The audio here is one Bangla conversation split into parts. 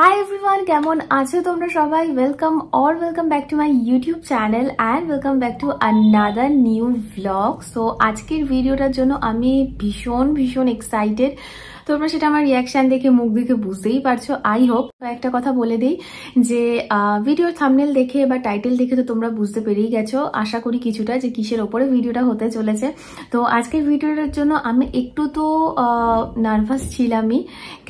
Hi everyone, কেমন আছো তোমরা সবাই? welcome back to my YouTube channel and welcome back to another new vlog. So আজকের ভিডিওটার জন্য আমি ভীষণ এক্সাইটেড। তোমরা সেটা আমার রিয়াকশন দেখে মুখ দেখে বুঝতেই পারছো। আই হোপ একটা কথা বলে দিই যে ভিডিওর থাম্বনেল দেখে বা টাইটেল দেখে তো তোমরা বুঝতে পেরেই গেছো আশা করি কিছুটা যে কিসের ওপরে ভিডিওটা হতে চলেছে। তো আজকের ভিডিওটার জন্য আমি একটু তো নার্ভাস ছিলামই,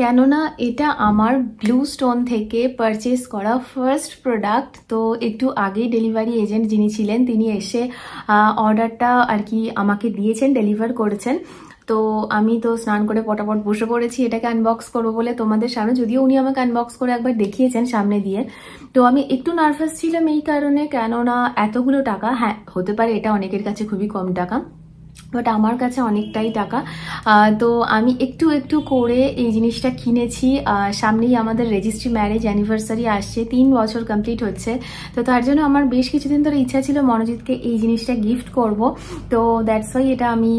কেননা এটা আমার ব্লু স্টোন থেকে পারচেস করা ফার্স্ট প্রোডাক্ট। তো একটু আগেই ডেলিভারি এজেন্ট যিনি ছিলেন তিনি এসে অর্ডারটা আর কি আমাকে দিয়েছেন, ডেলিভার করেছেন। তো আমি তো স্নান করে পটাপট বসে পড়েছি এটাকে আনবক্স করবো বলে তোমাদের সামনে, যদিও উনি আমাকে আনবক্স করে একবার দেখিয়েছেন সামনে দিয়ে। তো আমি একটু নার্ভাস ছিলাম এই কারণে, কেননা এতগুলো টাকা, হ্যাঁ হতে পারে এটা অনেকের কাছে খুবই কম টাকা, বাট আমার কাছে অনেকটাই টাকা। তো আমি একটু করে এই জিনিসটা কিনেছি। সামনেই আমাদের রেজিস্ট্রি ম্যারেজ অ্যানিভার্সারি আসছে, 3 বছর কমপ্লিট হচ্ছে। তো তার জন্য আমার বেশ কিছুদিন ধরে ইচ্ছা ছিল মনোজিৎকে এই জিনিসটা গিফট করব। তো দ্যাটস ওয়াই এটা আমি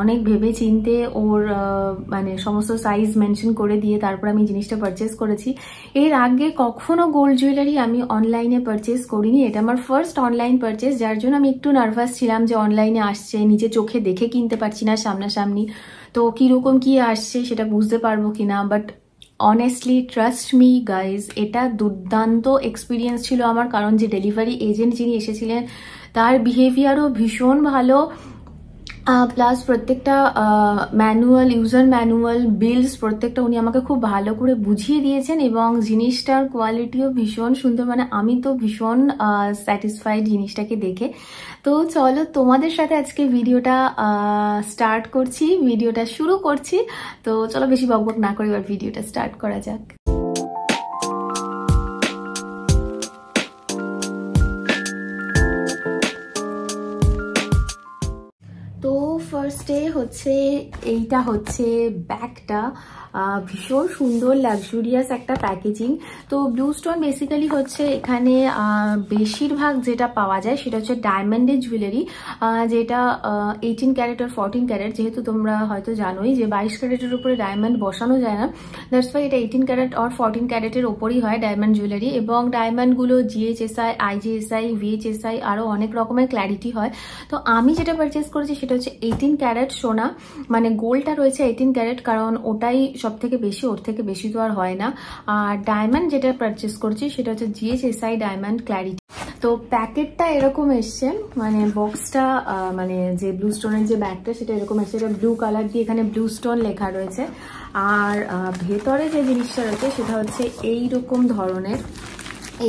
অনেক ভেবে চিনতে ওর মানে সমস্ত সাইজ মেনশন করে দিয়ে তারপর আমি জিনিসটা পারচেস করেছি। এর আগে কখনো গোল্ড জুয়েলারি আমি অনলাইনে পারচেস করিনি, এটা আমার ফার্স্ট অনলাইন পারচেস, যার জন্য আমি একটু নার্ভাস ছিলাম যে অনলাইনে আসছে, নিজে চোখে দেখে কিনতে পারছি না সামনাসামনি, তো কিরকম কি আসছে সেটা বুঝতে পারবো কিনা। But honestly trust me guys, এটা দুর্দান্ত এক্সপিরিয়েন্স ছিল আমার, কারণ যে ডেলিভারি এজেন্ট যিনি এসেছিলেন তার বিহেভিয়ারও ভীষণ ভালো, প্লাস প্রত্যেকটা ম্যানুয়াল, ইউজার ম্যানুয়াল, বিলস প্রত্যেকটা উনি আমাকে খুব ভালো করে বুঝিয়ে দিয়েছেন এবং জিনিসটার কোয়ালিটিও ভীষণ সুন্দর। মানে আমি তো ভীষণ স্যাটিসফাইড জিনিসটাকে দেখে। তো চলো তোমাদের সাথে আজকে ভিডিওটা শুরু করছি। তো চলো বেশি বকবক না করে এবার ভিডিওটা স্টার্ট করা যাক। তো ফার্স্টে হচ্ছে এইটা হচ্ছে ব্যাগটা, ভীষণ সুন্দর লাক্সুরিয়াস একটা প্যাকেজিং। তো ব্লু স্টোন বেসিক্যালি হচ্ছে এখানে বেশিরভাগ যেটা পাওয়া যায় সেটা হচ্ছে ডায়মন্ডের জুয়েলারি, যেটা 18 ক্যারেট আর 14 ক্যারেট, যেহেতু তোমরা হয়তো জানোই যে 22 ক্যারেটের উপরে ডায়মন্ড বসানো যায় না, দ্যাটস ওয়াই এটা 18 ক্যারেট আর 14 ক্যারেটের ওপরই হয় ডায়মন্ড জুয়েলারি। এবং ডায়মন্ডগুলো জিএইচএসআই, আইজিএসআই, ভিএইচএসআই আরও অনেক রকমের ক্ল্যারিটি হয়। তো আমি যেটা পারচেস করেছি সেটা হচ্ছে 18 ক্যারেট সোনা, মানে গোল্ডটা রয়েছে 18 ক্যারেট, কারণ ওটাই সব থেকে বেশি, ওর থেকে বেশি তো আর হয় না। আর ডায়মন্ড যেটা পারচেস করছি সেটা হচ্ছে জিএইচএসআই ডায়মন্ড ক্ল্যারিটি। তো প্যাকেটটা এরকম এসছে, মানে বক্সটা মানে যে ব্লু স্টোনের যে ব্যাগটা সেটা এরকম এসছে, এটা ব্লু কালার দিয়ে এখানে ব্লু স্টোন লেখা রয়েছে। আর ভেতরে যে জিনিসটা রয়েছে সেটা হচ্ছে এইরকম ধরনের,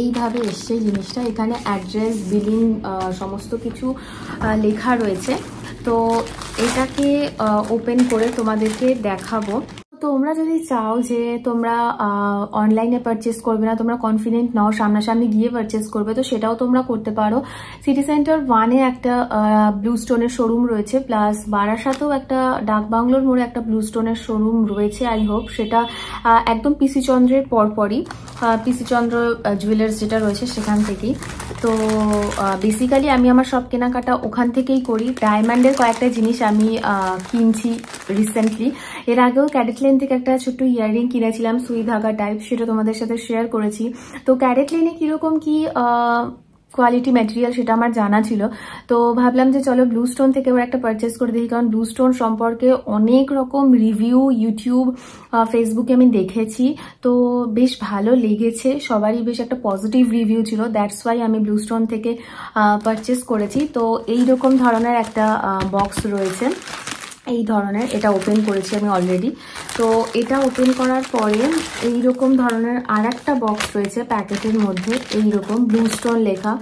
এইভাবে এসছে জিনিসটা। এখানে অ্যাড্রেস, বিলিং সমস্ত কিছু লেখা রয়েছে। তো এটাকে ওপেন করে তোমাদেরকে দেখাবো। তোমরা যদি চাও যে তোমরা অনলাইনে পারচেস করবে না, তোমরা কনফিডেন্ট নাও, সামনাসামনি গিয়ে পারচেস করবে, তো সেটাও তোমরা করতে পারো। সিটি সেন্টার 1-এ একটা ব্লু স্টোনের শোরুম রয়েছে, প্লাস বারাসাতেও একটা, ডাক বাংলোর মোড়ে একটা ব্লু স্টোনের শোরুম রয়েছে। আই হোপ সেটা একদম পিসি চন্দ্রের পরপরই, পিসি চন্দ্র জুয়েলার্স যেটা রয়েছে সেখান থেকেই। তো বেসিক্যালি আমি আমার সব কেনাকাটা ওখান থেকেই করি। ডায়মন্ডের কয়েকটা জিনিস আমি কিনছি রিসেন্টলি। এর আগেও ক্যারেটলেন থেকে একটা ছোট্ট ইয়াররিং কিনেছিলাম সুই ধাগা টাইপ, সেটা তোমাদের সাথে শেয়ার করেছি। তো ক্যারেটলেনে কিরকম কি কোয়ালিটি ম্যাটেরিয়াল সেটা আমার জানা ছিল, তো ভাবলাম যে চলো ব্লু স্টোন থেকে এবার একটা পারচেস করে দেখি, কারণ ব্লু স্টোন সম্পর্কে অনেক রকম রিভিউ ইউটিউব, ফেসবুকে আমি দেখেছি, তো বেশ ভালো লেগেছে, সবারই বেশ একটা পজিটিভ রিভিউ ছিল, দ্যাটস ওয়াই আমি ব্লু স্টোন থেকে পারচেস করেছি। তো এইরকম ধরনের একটা বক্স রয়েছে, এই ধরনের, এটা ওপেন করেছি আমি অলরেডি। তো এটা ওপেন করার পরে এইরকম ধরনের আর একটা বক্স রয়েছে প্যাকেটের মধ্যে, এইরকম ব্লু স্টোন লেখা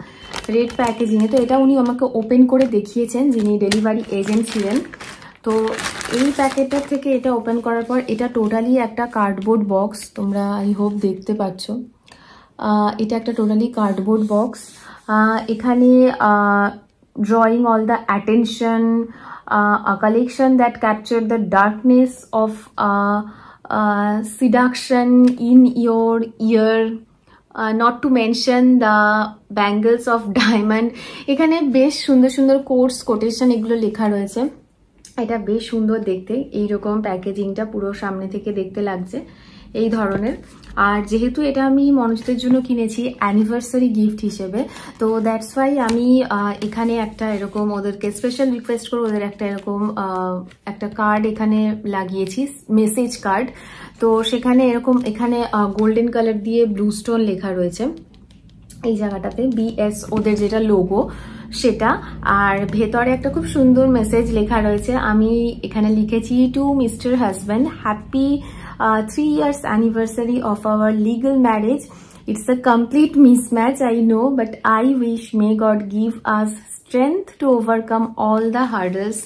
রেড প্যাকেজিংয়ে। তো এটা উনি আমাকে ওপেন করে দেখিয়েছেন যিনি ডেলিভারি এজেন্ট ছিলেন। তো এই প্যাকেটের থেকে এটা ওপেন করার পর এটা টোটালি একটা কার্ডবোর্ড বক্স, তোমরা আই হোপ দেখতে পাচ্ছ। এটা একটা টোটালি কার্ডবোর্ড বক্স। এখানে drawing all the attention, a collection that captured the darkness of seduction in your ear, not to mention the bangles of diamond. এখানে বেশ সুন্দর সুন্দর কোটস, কোটেশন এগুলো লেখা রয়েছে। এটা বেশ সুন্দর দেখতে, এইরকম প্যাকেজিংটা পুরো সামনে থেকে দেখতে লাগছে এই ধরনের। আর যেহেতু এটা আমি মনোজদের জন্য কিনেছি অ্যানিভার্সারি গিফট হিসেবে, তো দ্যাটস ওয়াই আমি এখানে একটা এরকম ওদেরকে স্পেশাল রিকোয়েস্ট করে ওদের একটা এরকম একটা কার্ড এখানে লাগিয়েছি, মেসেজ কার্ড। তো সেখানে এরকম এখানে গোল্ডেন কালার দিয়ে ব্লু স্টোন লেখা রয়েছে এই জায়গাটাতে, BS ওদের যেটা লোগো সেটা। আর ভেতরে একটা খুব সুন্দর মেসেজ লেখা রয়েছে, আমি এখানে লিখেছি, to mister husband, happy 3 years anniversary of our legal marriage. It's a complete mismatch, I know, but I wish may God give us strength to overcome all the hurdles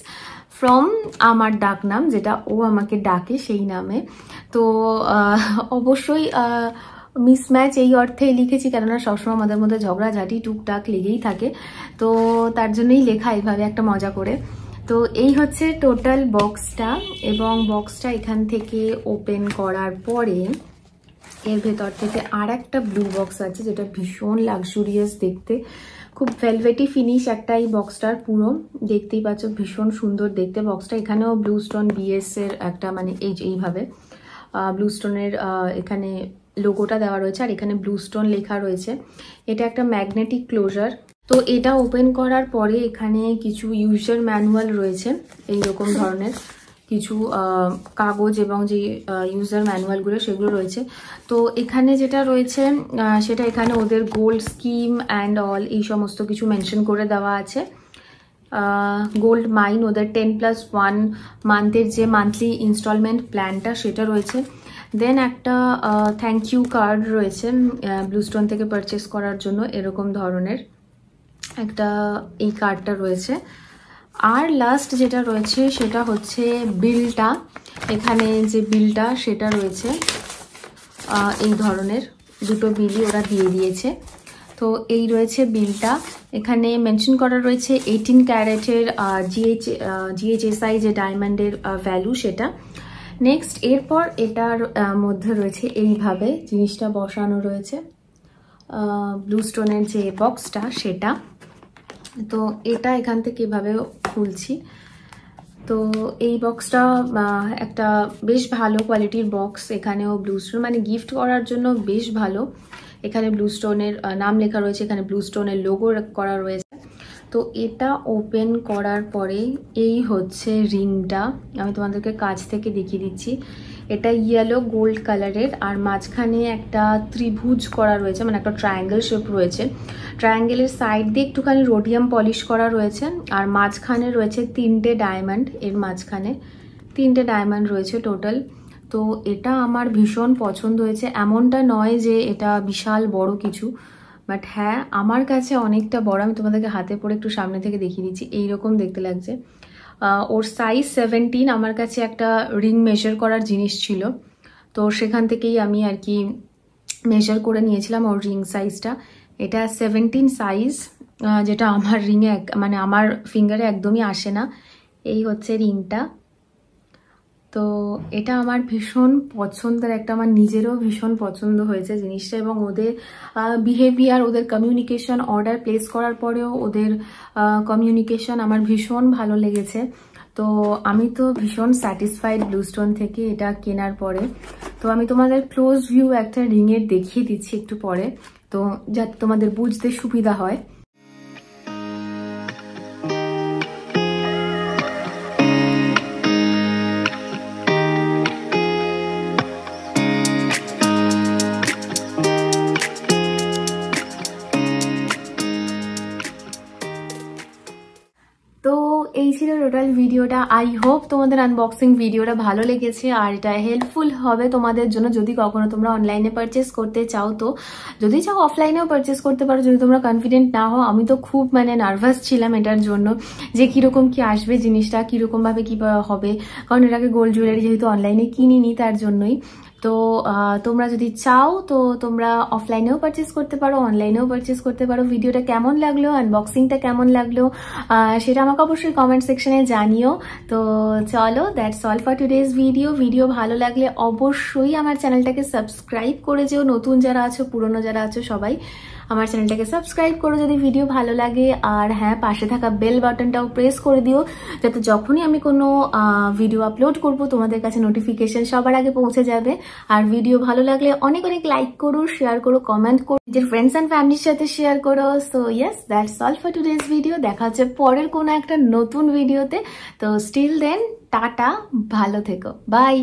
from আমার ডাক নাম, যেটা ও আমাকে ডাকে সেই নামে। তো অবশ্যই মিসম্যাচ এই অর্থে লিখেছি, কেননা সবসময় আমাদের মধ্যে ঝগড়াঝাটি টুকটাক লেগেই থাকে, তো তার জন্যই লেখা এইভাবে একটা মজা করে। তো এই হচ্ছে টোটাল বক্সটা, এবং বক্সটা এখান থেকে ওপেন করার পরে এর ভেতর থেকে আর একটা ব্লু বক্স আছে, যেটা ভীষণ লাক্সুরিয়াস দেখতে, খুব ভেলভেটি ফিনিশ একটা এই বক্সটার, পুরো দেখতেই পাচ্ছ ভীষণ সুন্দর দেখতে বক্সটা। এখানেও ব্লু স্টোন BS এর একটা মানে এইভাবে ব্লু স্টোনের এখানে লোগোটা দেওয়া রয়েছে, আর এখানে ব্লু স্টোন লেখা রয়েছে। এটা একটা ম্যাগনেটিক ক্লোজার। তো এটা ওপেন করার পরে এখানে কিছু ইউজার ম্যানুয়াল রয়েছে, এইরকম ধরনের কিছু কাগজ এবং যে ইউজার ম্যানুয়ালগুলো সেগুলো রয়েছে। তো এখানে যেটা রয়েছে সেটা এখানে ওদের গোল্ড স্কিম অ্যান্ড অল এই সমস্ত কিছু মেনশন করে দেওয়া আছে। গোল্ড মাইন ওদের 10+1 মান্থের যে মান্থলি ইনস্টলমেন্ট প্ল্যানটা সেটা রয়েছে। দেন একটা থ্যাংক ইউ কার্ড রয়েছে ব্লু স্টোন থেকে পারচেস করার জন্য, এরকম ধরনের একটা এই কার্ডটা রয়েছে। আর লাস্ট যেটা রয়েছে সেটা হচ্ছে বিলটা, এখানে যে বিলটা সেটা রয়েছে এই ধরনের দুটো বিলই ওরা দিয়ে দিয়েছে। তো এই রয়েছে বিলটা, এখানে মেনশন করা রয়েছে 18 ক্যারেটের GHSI যে ডায়মন্ডের ভ্যালু সেটা। নেক্সট এরপর এটার মধ্যে রয়েছে এইভাবে জিনিসটা বসানো রয়েছে, ব্লু স্টোনের যে বক্সটা সেটা। তো এটা এখান থেকে এভাবে খুলছি। তো এই বক্সটা একটা বেশ ভালো কোয়ালিটির বক্স, এখানেও ব্লু স্টোন মানে গিফট করার জন্য বেশ ভালো। এখানে ব্লু স্টোনের নাম লেখা রয়েছে, এখানে ব্লু স্টোনের লোগো করা রয়েছে। তো এটা ওপেন করার পরে এই হচ্ছে রিংটা, আমি তোমাদেরকে কাছ থেকে দেখিয়ে দিচ্ছি। এটা ইয়েলো গোল্ড কালারের, আর মাঝখানে একটা ত্রিভুজ করা রয়েছে, মানে একটা ট্রায়াঙ্গেল শেপ রয়েছে। ট্রায়াঙ্গেলের সাইড দিয়ে একটুখানি রোডিয়াম পলিশ করা রয়েছে, আর মাঝখানে রয়েছে 3টে ডায়মন্ড, এর মাঝখানে 3টে ডায়মন্ড রয়েছে টোটাল। তো এটা আমার ভীষণ পছন্দ হয়েছে, এমনটা নয় যে এটা বিশাল বড় কিছু, বাট হ্যাঁ আমার কাছে অনেকটা বড়। আমি তোমাদেরকে হাতে পরে একটু সামনে থেকে দেখিয়ে দিচ্ছি, এইরকম দেখতে লাগছে। ওর সাইজ 17, আমার কাছে একটা রিং মেজার করার জিনিস ছিল, তো সেখান থেকেই আমি আর কি মেজার করে নিয়েছিলাম ওর রিং সাইজটা। এটা 17 সাইজ, যেটা আমার রিংয়ে মানে আমার ফিঙ্গারে একদমই আসে না। এই হচ্ছে রিংটা। তো এটা আমার ভীষণ পছন্দের একটা, আমার নিজেরও ভীষণ পছন্দ হয়েছে জিনিসটা, এবং ওদের বিহেভিয়ার, ওদের কমিউনিকেশন, অর্ডার প্লেস করার পরেও ওদের কমিউনিকেশন আমার ভীষণ ভালো লেগেছে। তো আমি তো ভীষণ স্যাটিসফাইড ব্লু স্টোন থেকে এটা কেনার পরে। তো আমি তোমাদের ক্লোজ ভিউ একটা রিংয়ের দেখিয়ে দিচ্ছি একটু পরে, তো যাতে তোমাদের বুঝতে সুবিধা হয়। তো এই ছিল টোটাল ভিডিওটা। আই হোপ তোমাদের আনবক্সিং ভিডিওটা ভালো লেগেছে, আর এটা হেল্পফুল হবে তোমাদের জন্য যদি কখনো তোমরা অনলাইনে পারচেস করতে চাও। তো যদি চাও অফলাইনেও পারচেস করতে পারো যদি তোমরা কনফিডেন্ট না হও। আমি তো খুব মানে নার্ভাস ছিলাম এটার জন্য, যে কিরকম কি আসবে জিনিসটা, কিরকম ভাবে কি হবে, কারণ এর আগে গোল্ড জুয়েলারি যেহেতু অনলাইনে কিনিনি তার জন্যই। তো তোমরা যদি চাও তো তোমরা অফলাইনেও পারচেস করতে পারো, অনলাইনেও পারচেস করতে পারো। ভিডিওটা কেমন লাগলো, আনবক্সিংটা কেমন লাগলো সেটা আমাকে অবশ্যই কমেন্ট সেকশনে জানিও। তো চলো, that's all for today's video. Video ভালো লাগলে অবশ্যই আমার চ্যানেলটাকে সাবস্ক্রাইব করে যেও, নতুন যারা আছো পুরনো যারা আছো সবাই। আমার চ্যানেলটাকে সাবস্ক্রাইব করো যদি ভিডিও ভালো লাগে, আর হ্যাঁ পাশে থাকা বেল বাটনটাও প্রেস করে দিও যাতে যখনই আমি কোনো ভিডিও আপলোড করব তোমাদের কাছে নোটিফিকেশন সবার আগে পৌঁছে যাবে। আর ভিডিও ভালো লাগলে অনেক অনেক লাইক করো, শেয়ার করো, কমেন্ট করো, নিজের ফ্রেন্ডস অ্যান্ড ফ্যামিলির সাথে শেয়ার করো। So yes, that's all for today's video. দেখা হচ্ছে পরের কোনো একটা নতুন ভিডিওতে। তো স্টিল দেন টাটা, ভালো থেকো, বাই।